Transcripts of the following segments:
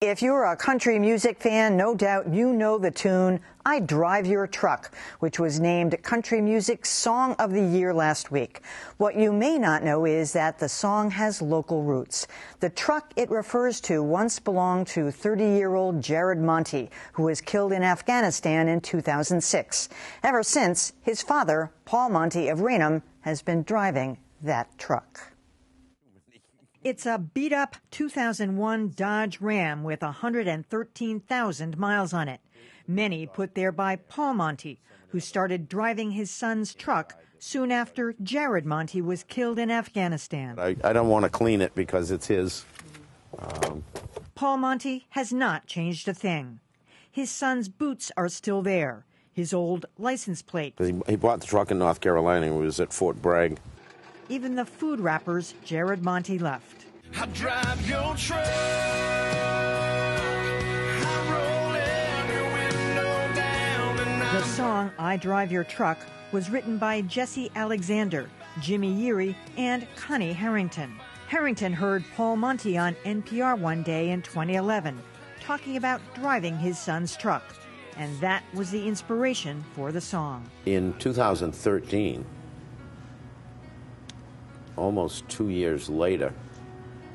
If you're a country music fan, no doubt you know the tune I Drive Your Truck, which was named Country Music Song of the Year last week. What you may not know is that the song has local roots. The truck it refers to once belonged to 30-year-old Jared Monte, who was killed in Afghanistan in 2006. Ever since, his father, Paul Monte of Raynham, has been driving that truck. It's a beat-up 2001 Dodge Ram with 113,000 miles on it. Many put there by Paul Monte, who started driving his son's truck soon after Jared Monte was killed in Afghanistan. I don't want to clean it because it's his. Paul Monte has not changed a thing. His son's boots are still there, his old license plate. He bought the truck in North Carolina. It was at Fort Bragg. Even the food wrappers Jared Monte left. I drive your truck. I roll every window down and The song I Drive Your Truck was written by Jesse Alexander, Jimmy Yeary, and Connie Harrington. Harrington heard Paul Monte on NPR one day in 2011 talking about driving his son's truck, and that was the inspiration for the song. In 2013, almost 2 years later,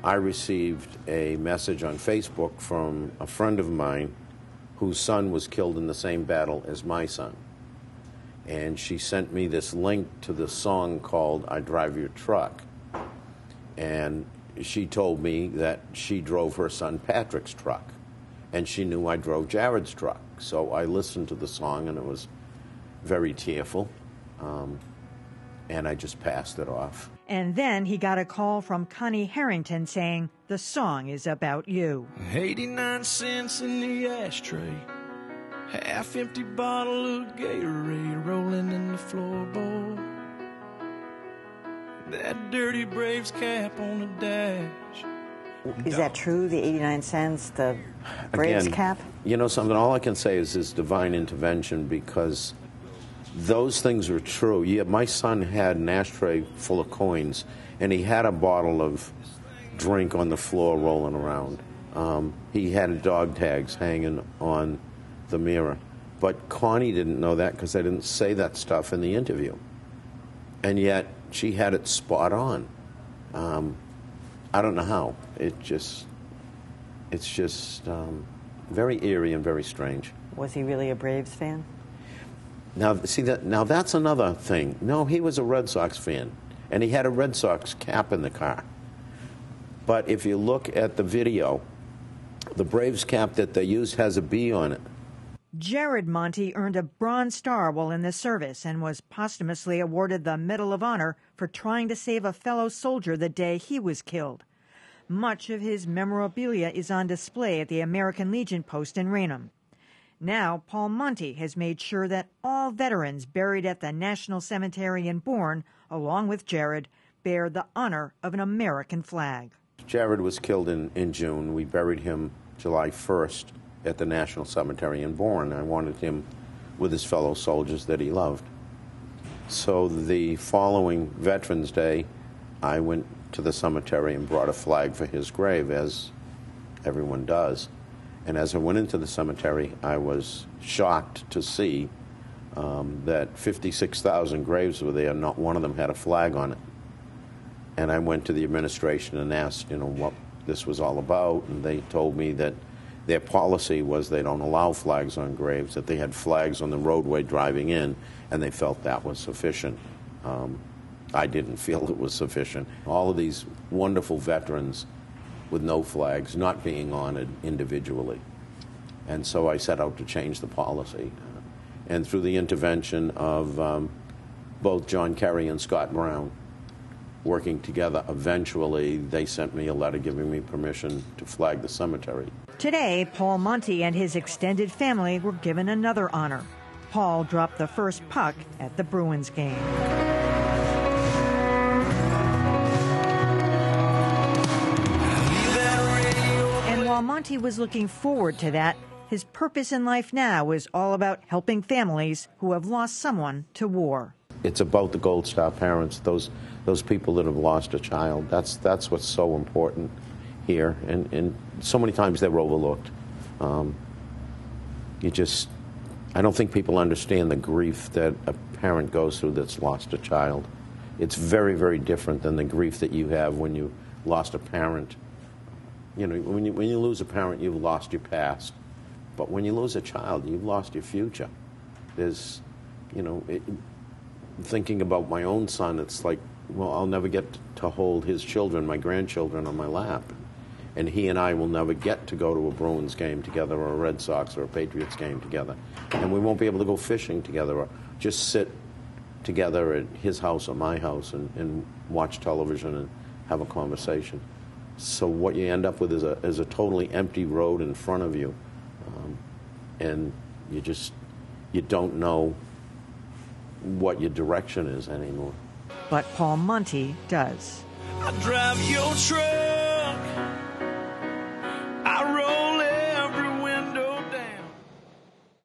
I received a message on Facebook from a friend of mine whose son was killed in the same battle as my son. And she sent me this link to the song called I Drive Your Truck. And she told me that she drove her son Patrick's truck. And she knew I drove Jared's truck. So I listened to the song, and it was very tearful. And I just passed it off. And then he got a call from Connie Harrington saying, the song is about you. 89 cents in the ashtray, half-empty bottle of Gatorade rolling in the floorboard. That dirty Braves cap on the dash. Is that true, the 89 cents, the Braves Again, cap? You know something, all I can say is this divine intervention, because those things are true. Yeah, my son had an ashtray full of coins, and he had a bottle of drink on the floor rolling around. He had dog tags hanging on the mirror. But Connie didn't know that because I didn't say that stuff in the interview. And yet, she had it spot on. I don't know how. It's just very eerie and very strange. Was he really a Braves fan? Now, see that. Now that's another thing. No, he was a Red Sox fan, and he had a Red Sox cap in the car. But if you look at the video, the Braves cap that they used has a B on it. Jared Monte earned a Bronze Star while in the service and was posthumously awarded the Medal of Honor for trying to save a fellow soldier the day he was killed. Much of his memorabilia is on display at the American Legion post in Raynham. Now, Paul Monte has made sure that all veterans buried at the National Cemetery in Bourne, along with Jared, bear the honor of an American flag. Jared was killed in June. We buried him July 1st at the National Cemetery in Bourne. I wanted him with his fellow soldiers that he loved. So the following Veterans Day, I went to the cemetery and brought a flag for his grave, as everyone does. And as I went into the cemetery, I was shocked to see that 56,000 graves were there. Not one of them had a flag on it. And I went to the administration and asked, what this was all about. And they told me that their policy was they don't allow flags on graves, that they had flags on the roadway driving in, and they felt that was sufficient. I didn't feel it was sufficient. All of these wonderful veterans with no flags, not being honored individually. And so I set out to change the policy. And through the intervention of both John Kerry and Scott Brown, working together, eventually they sent me a letter giving me permission to flag the cemetery. Today, Paul Monte and his extended family were given another honor. Paul dropped the first puck at the Bruins game. While Monte was looking forward to that, his purpose in life now is all about helping families who have lost someone to war. It's about the Gold Star parents, those people that have lost a child. That's what's so important. here, and so many times they're overlooked. I don't think people understand the grief that a parent goes through that's lost a child. It's very, very different than the grief that you have when you lost a parent. You know, when you lose a parent, you've lost your past. But when you lose a child, you've lost your future. There's, you know, thinking about my own son, it's like, well, I'll never get to hold his children, my grandchildren, on my lap. And he and I will never get to go to a Bruins game together, or a Red Sox or a Patriots game together. And we won't be able to go fishing together, or just sit together at his house or my house and watch television and have a conversation. So what you end up with is a totally empty road in front of you, and you don't know what your direction is anymore. But Paul Monty does. I drive your truck